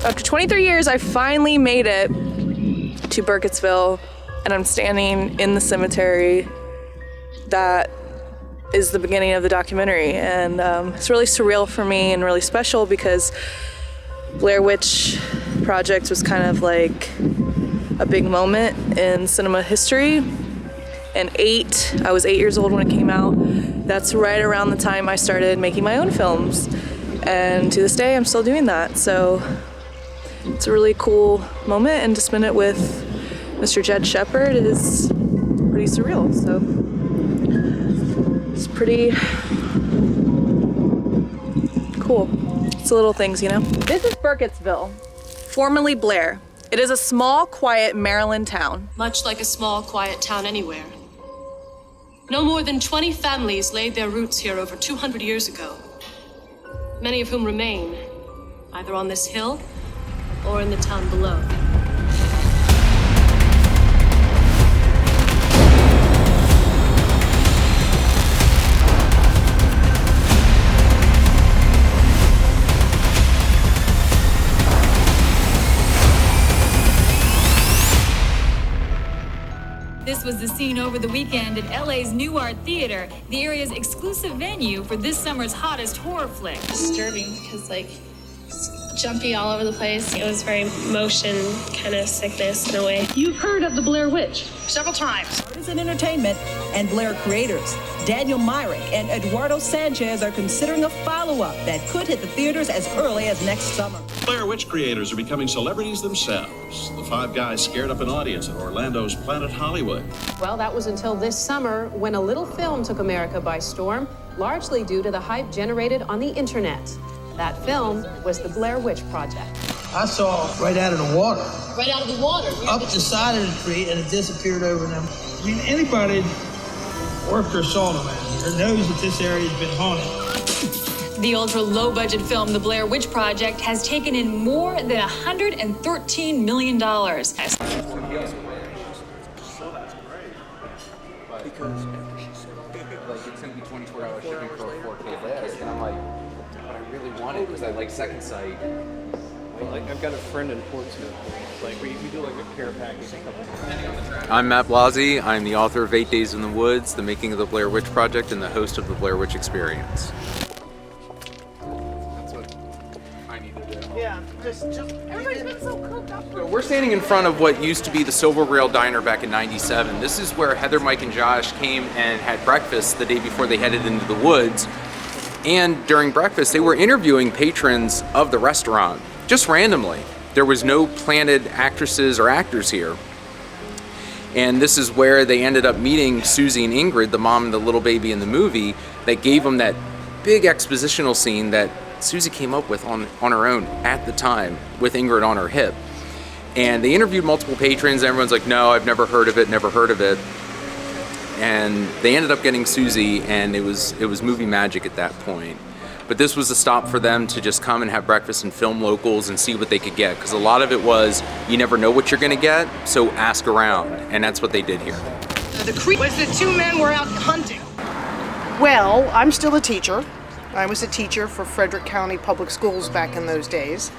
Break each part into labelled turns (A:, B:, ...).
A: After 23 years, I finally made it to Burkittsville, and I'm standing in the cemetery that is the beginning of the documentary. And it's really surreal for me and really special because Blair Witch Project was kind of like a big moment in cinema history. And I was 8 years old when it came out. That's right around the time I started making my own films. And to this day, I'm still doing that. So it's a really cool moment, and to spend it with Mr. Jed Shepherd is pretty surreal. So it's pretty cool. It's the little things, you know? This is Burkittsville, formerly Blair. It is a small, quiet Maryland town.
B: Much like a small, quiet town anywhere. No more than 20 families laid their roots here over 200 years ago. Many of whom remain, either on this hill or in the town below.
C: This was the scene over the weekend at LA's New Art Theater, the area's exclusive venue for this summer's hottest horror flick.
D: Disturbing because, jumpy all over the place. It was very motion kind of sickness in a way.
E: You've heard of the Blair Witch?
F: Several times.
G: Partisan Entertainment and Blair creators Daniel Myrick and Eduardo Sanchez are considering a follow-up that could hit the theaters as early as next summer.
H: Blair Witch creators are becoming celebrities themselves. The five guys scared up an audience at Orlando's Planet Hollywood.
I: Well, that was until this summer when a little film took America by storm, largely due to the hype generated on the internet. That film was the Blair Witch Project.
F: I saw right out of the water.
D: Right out of the water?
F: Up the side of the tree, and it disappeared over them. I mean, anybody worked or saw them out here knows that this area has been haunted.
C: The ultra-low-budget film, The Blair Witch Project, has taken in more than $113 million.
J: Because it's going to be 24-hour shipping for a 4K list, and I'm like, but I really want it because I like Second Sight.
K: Well, I've got a friend in Portsmouth. We do a care package a couple times.
J: I'm Matt Blasey. I'm the author of 8 Days in the Woods, The Making of the Blair Witch Project, and the host of the Blair Witch Experience. That's what I need to do.
F: Yeah, just everybody's been so cooked up.
J: So we're standing in front of what used to be the Silver Rail Diner back in '97. This is where Heather, Mike, and Josh came and had breakfast the day before they headed into the woods. And during breakfast, they were interviewing patrons of the restaurant, just randomly. There was no planted actresses or actors here. And this is where they ended up meeting Susie and Ingrid, the mom and the little baby in the movie, that gave them that big expositional scene that Susie came up with on her own at the time with Ingrid on her hip. And they interviewed multiple patrons. Everyone's like, no, I've never heard of it, never heard of it. And they ended up getting Susie, and it was movie magic at that point. But this was a stop for them to just come and have breakfast and film locals and see what they could get. Because a lot of it was, you never know what you're going to get, so ask around. And that's what they did here.
F: The creek was the two men were out hunting.
E: Well, I'm still a teacher. I was a teacher for Frederick County Public Schools back in those days.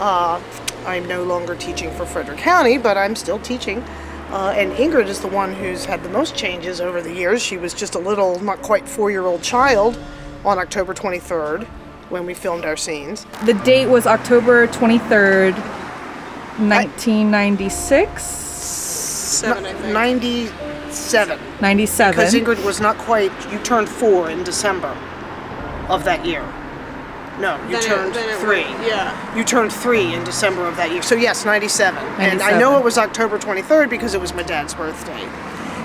E: I'm no longer teaching for Frederick County, but I'm still teaching. And Ingrid is the one who's had the most changes over the years. She was just a little, not quite 4-year-old child on October 23rd when we filmed our scenes.
A: The date was October 23rd, 1996?
E: 97.
A: 97.
E: Because Ingrid was not quite, you turned 4 in December of that year. No, you turned 3.
F: Yeah.
E: You turned 3 in December of that year. So yes, 97. And I know it was October 23rd because it was my dad's birthday.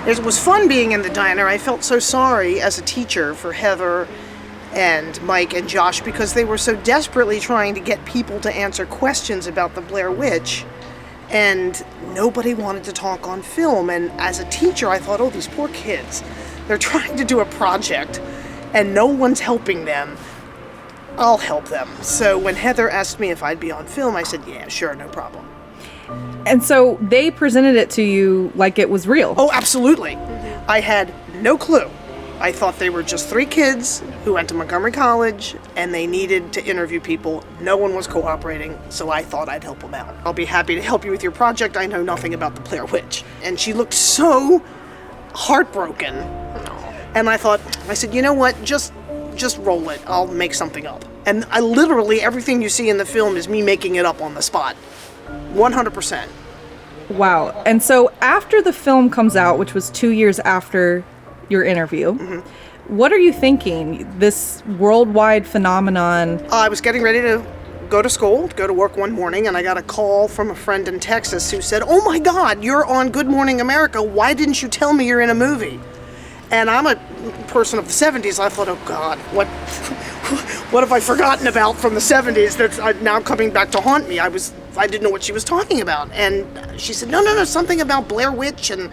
E: It was fun being in the diner. I felt so sorry as a teacher for Heather and Mike and Josh because they were so desperately trying to get people to answer questions about the Blair Witch, and nobody wanted to talk on film. And as a teacher, I thought, oh, these poor kids. They're trying to do a project and no one's helping them. I'll help them. So when Heather asked me if I'd be on film, I said, yeah, sure, no problem.
A: And so they presented it to you like it was real.
E: Oh, absolutely. I had no clue I thought they were just 3 kids who went to Montgomery College and they needed to interview people. No one was cooperating, so I thought I'd help them out. I'll be happy to help you with your project. I know nothing about the Blair Witch. And she looked so heartbroken. And I said, you know what, just roll it. I'll make something up. And I literally, everything you see in the film is me making it up on the spot. 100%.
A: Wow. And so after the film comes out, which was 2 years after your interview, what are you thinking? This worldwide phenomenon.
E: I was getting ready to go to school, to go to work one morning, and I got a call from a friend in Texas who said, oh my God, you're on Good Morning America. Why didn't you tell me you're in a movie? And I'm a person of the 70s. I thought, oh God, what have I forgotten about from the 70s that's now coming back to haunt me? I didn't know what she was talking about. And she said, no, something about Blair Witch, and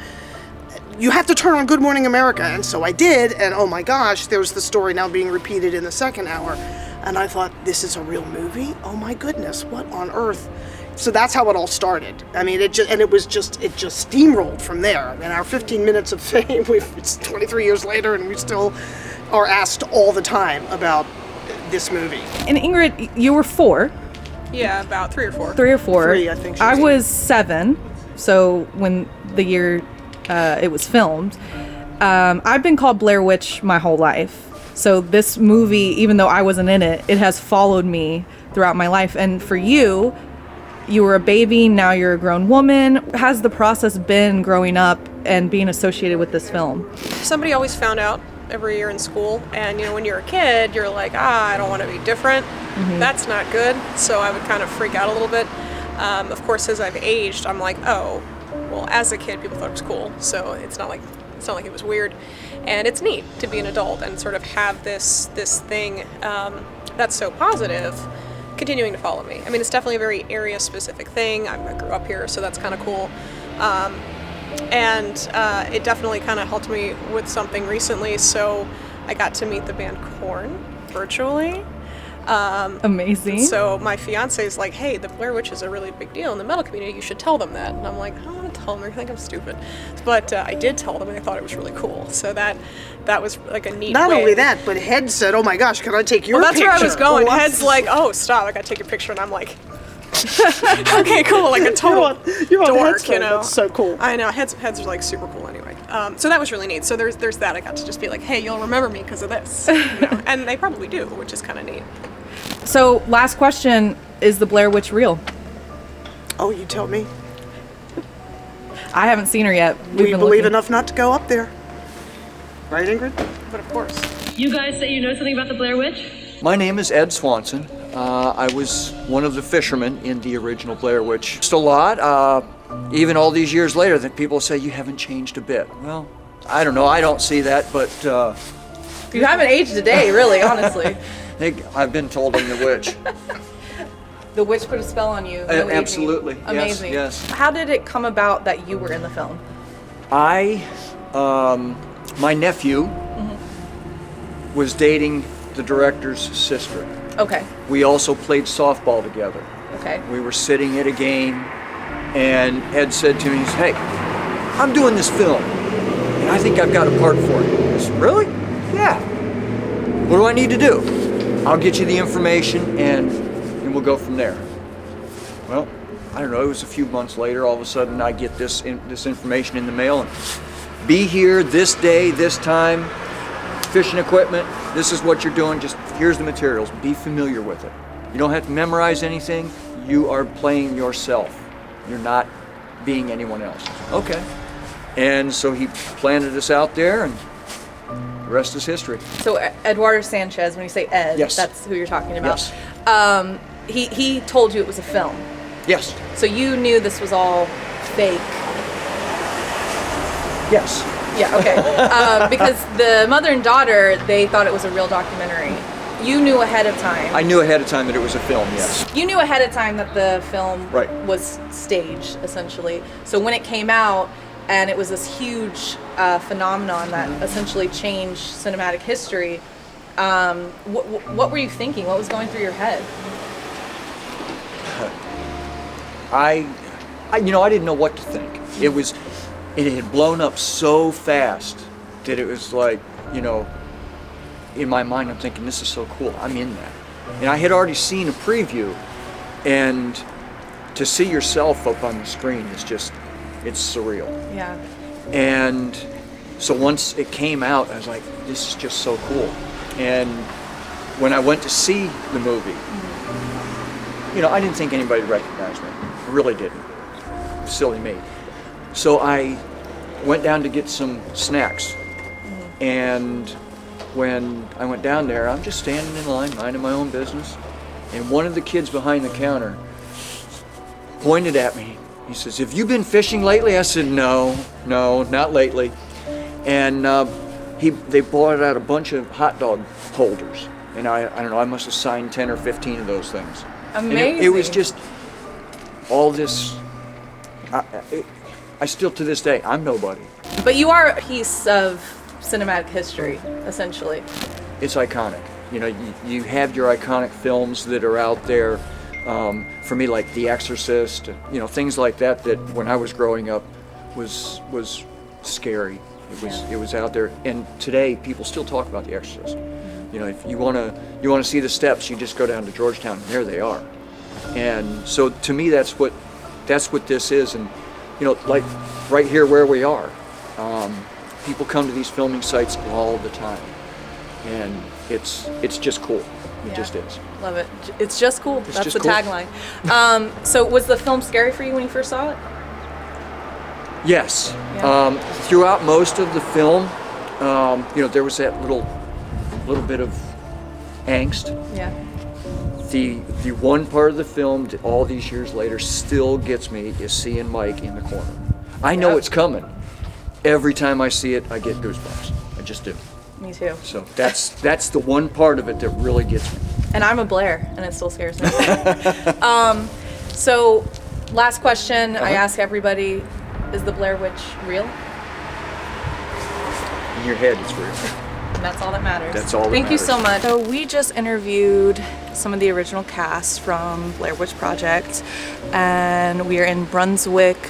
E: you have to turn on Good Morning America. And so I did, and oh my gosh, there's the story now being repeated in the second hour. And I thought, this is a real movie? Oh my goodness, what on earth? So that's how it all started. I mean, it just steamrolled from there. I mean, our 15 minutes of fame, it's 23 years later, and we still are asked all the time about this movie.
A: And Ingrid, you were 4.
L: Yeah, about 3 or 4.
A: 3 or 4.
E: 3, I think.
A: I was 7, so when the year it was filmed. I've been called Blair Witch my whole life. So this movie, even though I wasn't in it, it has followed me throughout my life. And for you, you were a baby, now you're a grown woman. Has the process been growing up and being associated with this film?
L: Somebody always found out every year in school, and when you're a kid, you're like, I don't want to be different. That's not good. So I would kind of freak out a little bit. Of course, as I've aged, I'm like, oh, well, as a kid, people thought it was cool. So it's not like it was weird. And it's neat to be an adult and sort of have this thing that's so positive continuing to follow me. I mean, it's definitely a very area-specific thing. I grew up here, so that's kind of cool. And it definitely kind of helped me with something recently. So I got to meet the band Korn virtually.
A: Amazing.
L: So my fiance is like, hey, the Blair Witch is a really big deal in the metal community. You should tell them that. And I'm like, I don't want to tell them. I think I'm stupid. But I did tell them, and they thought it was really cool. So that was like a neat
E: Not
L: way.
E: only that, but Head said, oh my gosh, can I take your picture?
L: Well, that's where I was going. Head's like, oh, stop, I got to take your picture. And I'm like, okay, cool, like a total dork,
E: That's so cool.
L: I know, heads are like super cool anyway. So that was really neat. So there's that. I got to just be like, hey, you'll remember me because of this. And they probably do, which is kind of neat.
A: So last question, is the Blair Witch real?
E: Oh, you tell me.
A: I haven't seen her yet.
E: We believe enough not to go up there. Right, Ingrid?
L: But of course.
B: You guys say you know something about the Blair Witch?
M: My name is Ed Swanson. I was one of the fishermen in the original Blair Witch. Just a lot, even all these years later, that people say you haven't changed a bit. Well, I don't know, I don't see that, but...
A: you haven't aged a day, really, honestly.
M: I've been told I'm the witch.
A: The witch put a spell on you.
M: Absolutely,
A: Amazing.
M: Yes.
A: How did it come about that you were in the film?
M: My nephew was dating the director's sister.
A: Okay.
M: We also played softball together.
A: Okay.
M: We were sitting at a game, and Ed said to me, he said, hey, I'm doing this film, and I think I've got a part for it. I said, really? Yeah. What do I need to do? I'll get you the information, and we'll go from there. Well, I don't know, it was a few months later, all of a sudden I get this information in the mail, and be here this day, this time, fishing equipment, this is what you're doing, just here's the materials, be familiar with it. You don't have to memorize anything, you are playing yourself. You're not being anyone else. Okay. And so he planted us out there, and the rest is history.
A: So Eduardo Sanchez, when you say Ed,
M: yes.
A: That's who you're talking about.
M: Yes.
A: He told you it was a film.
M: Yes.
A: So you knew this was all fake.
M: Yes.
A: Yeah, okay. Because the mother and daughter, they thought it was a real documentary. You knew ahead of time.
M: I knew ahead of time that it was a film, yes.
A: You knew ahead of time that the film
M: right.
A: was staged, essentially. So when it came out, and it was this huge phenomenon that essentially changed cinematic history, what were you thinking? What was going through your head?
M: I didn't know what to think. It had blown up so fast that it was like, you know, in my mind, I'm thinking, this is so cool. I'm in that. And I had already seen a preview, and to see yourself up on the screen is just, it's surreal.
A: Yeah.
M: And so once it came out, I was like, this is just so cool. And when I went to see the movie, you know, I didn't think anybody recognized me. I really didn't. Silly me. So I went down to get some snacks. And when I went down there, I'm just standing in line, minding my own business. And one of the kids behind the counter pointed at me. He says, have you been fishing lately? I said, no, not lately. And they bought out a bunch of hot dog holders. And I don't know, I must have signed 10 or 15 of those things.
A: Amazing.
M: It was just all this, I still to this day, I'm nobody.
A: But you are a piece of cinematic history, essentially.
M: It's iconic. You know, you have your iconic films that are out there. For me, like The Exorcist, you know, things like that when I was growing up was scary. It was out there, and today people still talk about The Exorcist. You know, if you wanna see the steps, you just go down to Georgetown, and there they are. And so to me, that's what this is. And you know, like right here where we are, people come to these filming sites all the time, and it's just cool. It just is.
A: Love it. It's just cool.
M: It's
A: That's
M: just
A: the
M: cool.
A: tagline. So was the film scary for you when you first saw it?
M: Yes.
A: Yeah.
M: Throughout most of the film, you know, there was that little bit of angst.
A: Yeah.
M: The one part of the film that all these years later still gets me is seeing Mike in the corner. I know it's coming. Every time I see it, I get goosebumps. I just do.
A: Me too.
M: So that's the one part of it that really gets me.
A: And I'm a Blair, and it still scares me. So, last question I ask everybody, is the Blair Witch real?
M: In your head, it's real.
A: And that's all that matters.
M: That's all that
A: Thank you
M: matters.
A: so much. So we just interviewed some of the original cast from Blair Witch Project, and we are in Brunswick,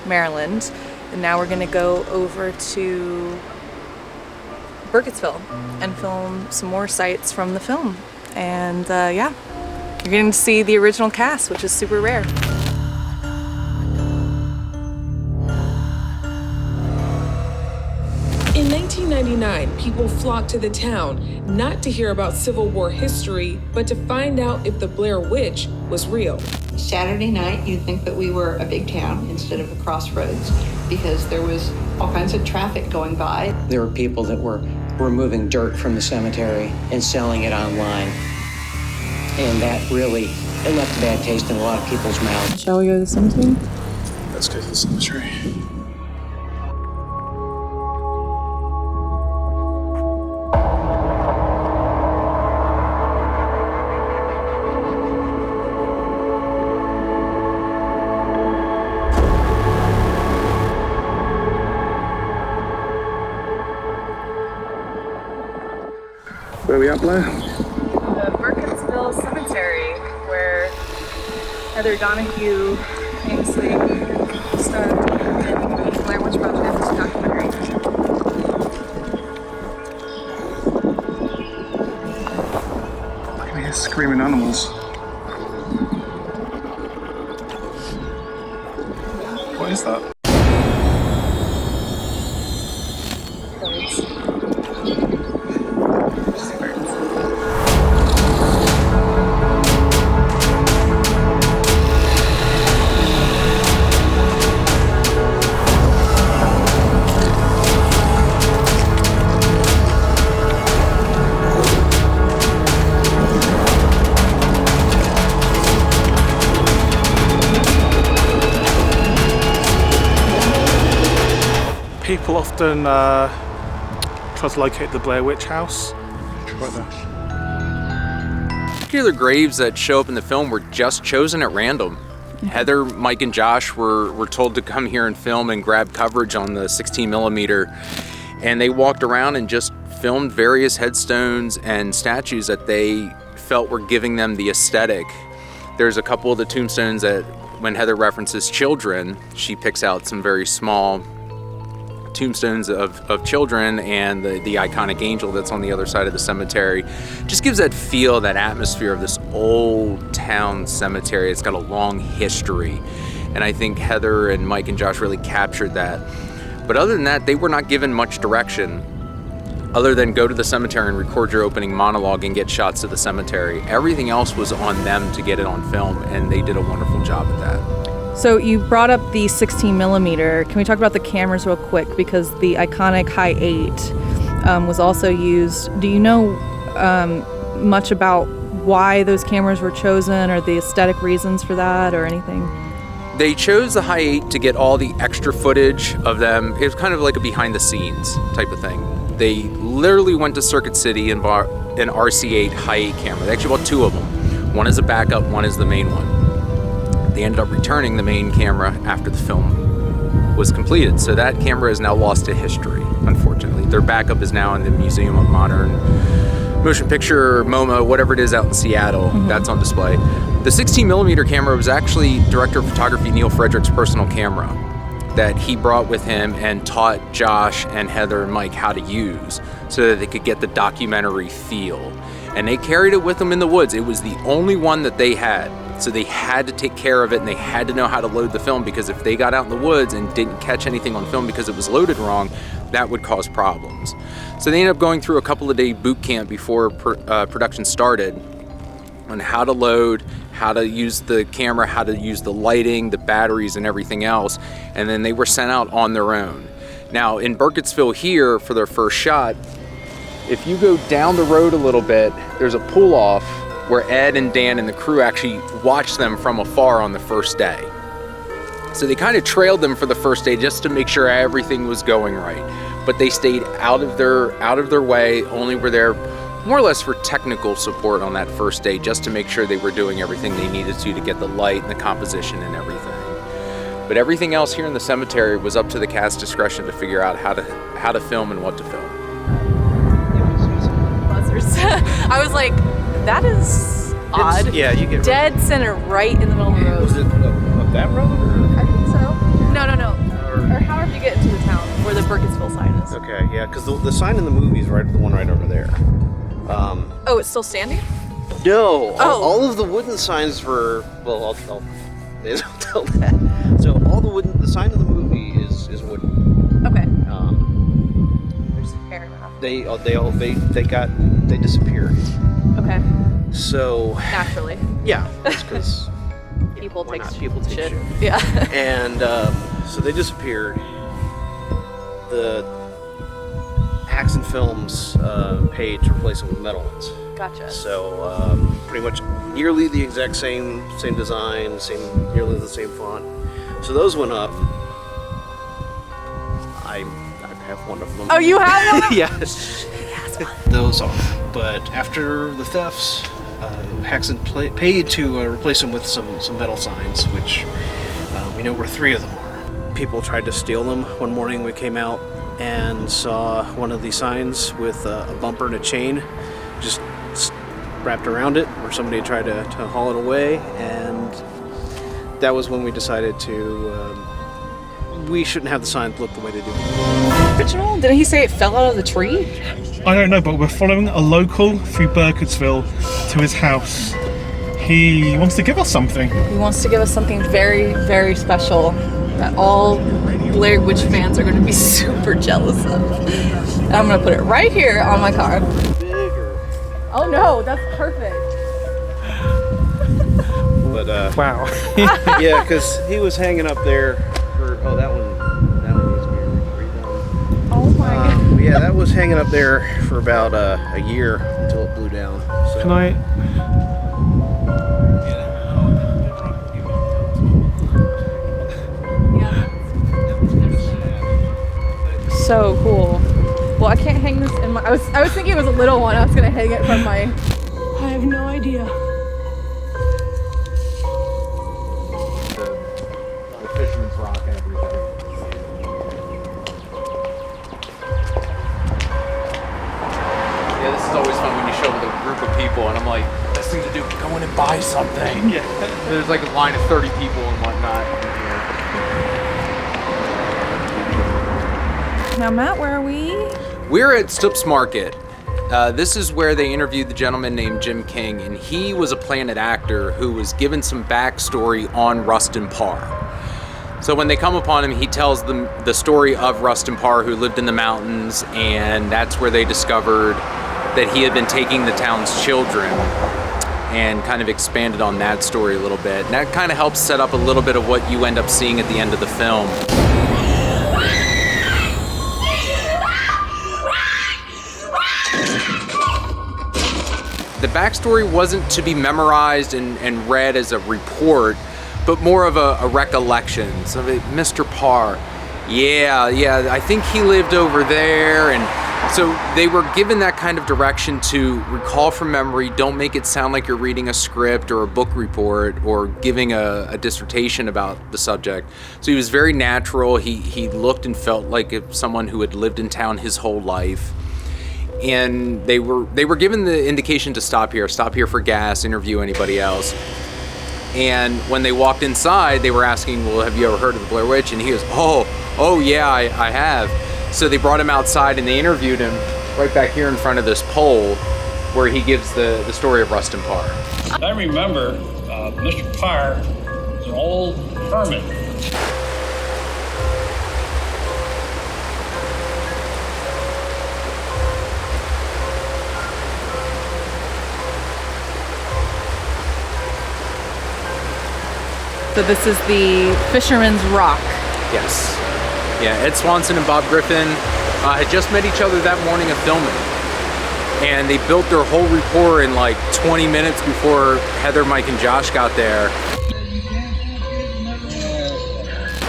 A: Maryland. And now we're gonna go over to Burkittsville and film some more sites from the film. And yeah, you're getting to see the original cast, which is super rare.
N: In 1999, people flocked to the town, not to hear about Civil War history, but to find out if the Blair Witch was real.
O: Saturday night, you'd think that we were a big town instead of a crossroads, because there was all kinds of traffic going by.
P: There were people that were removing dirt from the cemetery and selling it online. And that really, it left a bad taste in a lot of people's mouths.
A: Shall we go to the cemetery?
Q: Let's go to the cemetery. Where are we at, Blair?
A: The Burkittsville Cemetery, where Heather Donahue famously starred in the Blair Witch Project documentary.
Q: I can hear screaming animals. What is that? People often try to locate the Blair Witch house. Right there.
J: Particular graves that show up in the film were just chosen at random. Heather, Mike, and Josh were told to come here and film and grab coverage on the 16 millimeter, and they walked around and just filmed various headstones and statues that they felt were giving them the aesthetic. There's a couple of the tombstones that, when Heather references children, she picks out some very small tombstones of children and the iconic angel that's on the other side of the cemetery. Just gives that feel, that atmosphere of this old town cemetery. It's got a long history. And I think Heather and Mike and Josh really captured that. But other than that, they were not given much direction other than go to the cemetery and record your opening monologue and get shots of the cemetery. Everything else was on them to get it on film, and they did a wonderful job at that.
A: So you brought up the 16 millimeter. Can we talk about the cameras real quick? Because the iconic High 8 was also used. Do you know much about why those cameras were chosen, or the aesthetic reasons for that, or anything?
J: They chose the High 8 to get all the extra footage of them. It was kind of like a behind the scenes type of thing. They literally went to Circuit City and bought an RC8 High 8 camera. They actually bought two of them. One is a backup, one is the main one. They ended up returning the main camera after the film was completed. So that camera is now lost to history, unfortunately. Their backup is now in the Museum of Modern Motion Picture, MoMA, whatever it is out in Seattle. That's on display. The 16 millimeter camera was actually director of photography Neil Frederick's personal camera that he brought with him and taught Josh and Heather and Mike how to use so that they could get the documentary feel. And they carried it with them in the woods. It was the only one that they had. So they had to take care of it, and they had to know how to load the film, because if they got out in the woods and didn't catch anything on film because it was loaded wrong, that would cause problems. So they ended up going through a couple of day boot camp before production started on how to load, how to use the camera, how to use the lighting, the batteries, and everything else. And then they were sent out on their own. Now in Burkittsville here for their first shot, if you go down the road a little bit, there's a pull off where Ed and Dan and the crew actually watched them from afar on the first day. So they kind of trailed them for the first day just to make sure everything was going right. But they stayed out of their way, only were there more or less for technical support on that first day, just to make sure they were doing everything they needed to get the light and the composition and everything. But everything else here in the cemetery was up to the cast discretion to figure out how to film and what to film.
A: Buzzers. I was like, that is odd.
K: Yeah, you get
A: dead center right in the middle of the road.
K: Was it up that road? Or?
A: I think so. No. Or however you get into the town where the Burkittsville sign is.
K: Okay, yeah, because the sign in the movie is right, the one right over there.
A: Oh, it's still standing?
K: No,
A: Oh.
K: all of the wooden signs were, well, I'll tell that. So all the sign in the movie is wooden.
A: Okay. There's fair enough.
K: They disappeared.
A: Okay.
K: So
A: Naturally.
K: yeah, that's because
A: People take
K: shit.
A: Yeah.
K: And so they disappeared. The Haxon Films paid to replace them with metal ones.
A: Gotcha.
K: So pretty much nearly the exact same design, nearly the same font. So those went up. I have one of them.
A: Oh, you have one?
K: Yes. Those off. But after the thefts, Haxon paid to replace them with some metal signs, which we know where 3 of them are. People tried to steal them. One morning we came out and saw one of the signs with a bumper and a chain just wrapped around it, where somebody tried to haul it away, and that was when we decided we shouldn't have the signs look the way they do.
A: Original? Didn't he say it fell out of the tree?
Q: I don't know, but we're following a local through Burkittsville to his house. He wants to give us something.
A: He wants to give us something very, very special that all Blair Witch fans are going to be super jealous of. And I'm going to put it right here on my car.
K: Bigger.
A: Oh no, that's perfect.
K: But
Q: wow.
K: Yeah, because he was hanging up there for that one needs to be redone.
A: Oh my god.
K: Yeah, that was hanging up there for about a year until it blew down. So.
Q: Can I?
A: So cool. Well, I can't hang this in my. I was thinking it was a little one. I was gonna hang it from my. I have no idea.
J: The Fisherman's Rock and everything. Yeah, this is always fun when you show with a group of people, and I'm like, best thing to do, go in and buy something.
Q: Yeah.
J: There's like a line of 30 people and whatnot in here.
A: Now, Matt, where are we?
J: We're at Stoops Market. This is where they interviewed the gentleman named Jim King, and he was a Planet actor who was given some backstory on Rustin Parr. So when they come upon him, he tells them the story of Rustin Parr, who lived in the mountains, and that's where they discovered that he had been taking the town's children, and kind of expanded on that story a little bit. And that kind of helps set up a little bit of what you end up seeing at the end of the film. The backstory wasn't to be memorized and read as a report, but more of a recollection. So Mr. Parr, yeah, I think he lived over there. And so they were given that kind of direction to recall from memory. Don't make it sound like you're reading a script or a book report or giving a dissertation about the subject. So he was very natural. He looked and felt like someone who had lived in town his whole life. And they were given the indication to stop here for gas, interview anybody else. And when they walked inside, they were asking, well, have you ever heard of the Blair Witch? And he goes, oh yeah, I have. So they brought him outside and they interviewed him right back here in front of this pole where he gives the story of Rustin Parr.
F: I remember Mr. Parr was an old hermit.
A: So this is the Fisherman's Rock.
J: Yes. Yeah, Ed Swanson and Bob Griffin had just met each other that morning of filming. And they built their whole rapport in like 20 minutes before Heather, Mike, and Josh got there.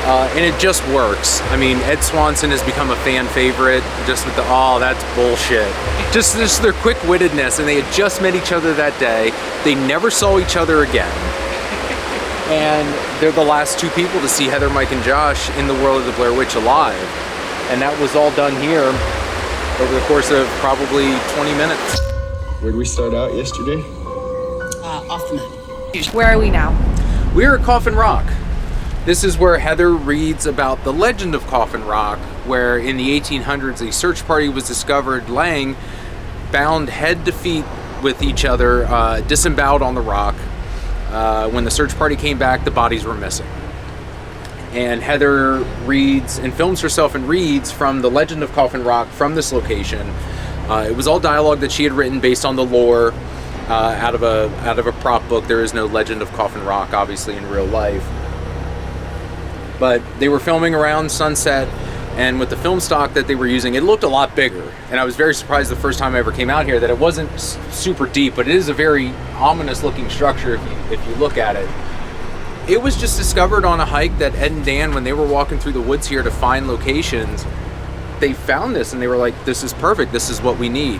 J: And it just works. I mean, Ed Swanson has become a fan favorite just with that's bullshit. Just their quick-wittedness, and they had just met each other that day. They never saw each other again. And they're the last two people to see Heather, Mike, and Josh in the world of the Blair Witch alive. And that was all done here over the course of probably 20 minutes.
R: Where did we start out yesterday?
A: Off the map. Where are we now?
J: We're at Coffin Rock. This is where Heather reads about the legend of Coffin Rock, where in the 1800s a search party was discovered laying bound head to feet with each other, disemboweled on the rock. When the search party came back, the bodies were missing. And Heather reads and films herself and reads from the legend of Coffin Rock from this location. It was all dialogue that she had written based on the lore out of a prop book. There is no legend of Coffin Rock, obviously, in real life. But they were filming around sunset, and with the film stock that they were using, it looked a lot bigger. And I was very surprised the first time I ever came out here that it wasn't super deep, but it is a very ominous looking structure if you look at it. It was just discovered on a hike that Ed and Dan, when they were walking through the woods here to find locations, they found this and they were like, this is perfect, this is what we need.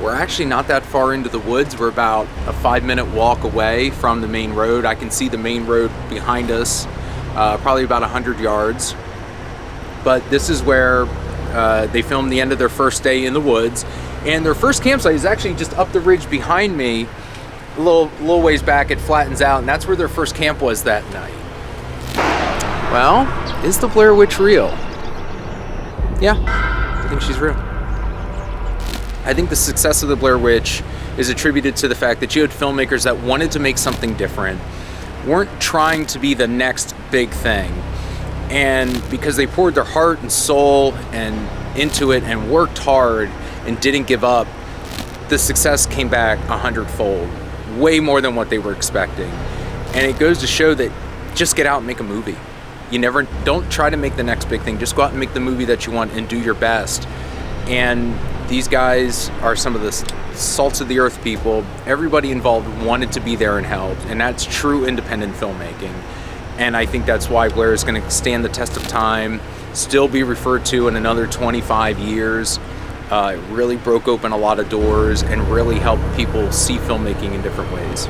J: We're actually not that far into the woods. We're about a 5-minute walk away from the main road. I can see the main road behind us, probably about 100 yards. But this is where they filmed the end of their first day in the woods. And their first campsite is actually just up the ridge behind me, a little ways back. It flattens out, and that's where their first camp was that night. Well, is the Blair Witch real? Yeah, I think she's real. I think the success of the Blair Witch is attributed to the fact that you had filmmakers that wanted to make something different, weren't trying to be the next big thing. And because they poured their heart and soul and into it and worked hard and didn't give up, the success came back 100-fold, way more than what they were expecting. And it goes to show that just get out and make a movie. Don't try to make the next big thing. Just go out and make the movie that you want and do your best. And these guys are some of the salts of the earth people. Everybody involved wanted to be there and help, and that's true independent filmmaking. And I think that's why Blair is going to stand the test of time, still be referred to in another 25 years. It really broke open a lot of doors and really helped people see filmmaking in different ways.